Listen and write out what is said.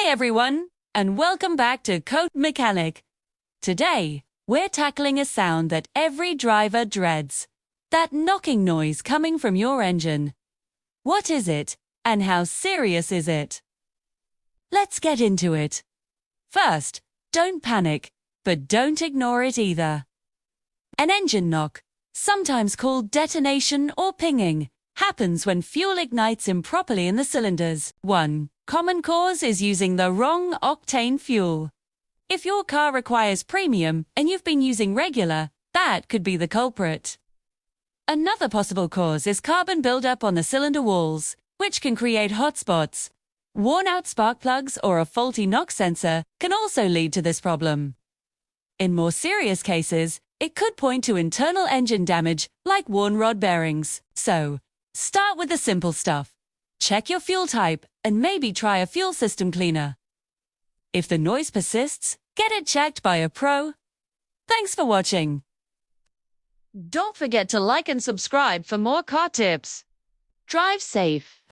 everyone, and welcome back to CodeMechanic. Today, we're tackling a sound that every driver dreads. That knocking noise coming from your engine. What is it, and how serious is it? Let's get into it. First, don't panic, but don't ignore it either. An engine knock, sometimes called detonation or pinging, happens when fuel ignites improperly in the cylinders. One common cause is using the wrong octane fuel. If your car requires premium and you've been using regular, that could be the culprit. Another possible cause is carbon buildup on the cylinder walls, which can create hot spots. Worn-out spark plugs or a faulty knock sensor can also lead to this problem. In more serious cases, it could point to internal engine damage like worn rod bearings. So, start with the simple stuff. Check your fuel type and maybe try a fuel system cleaner. If the noise persists, get it checked by a pro. Thanks for watching. Don't forget to like and subscribe for more car tips. Drive safe.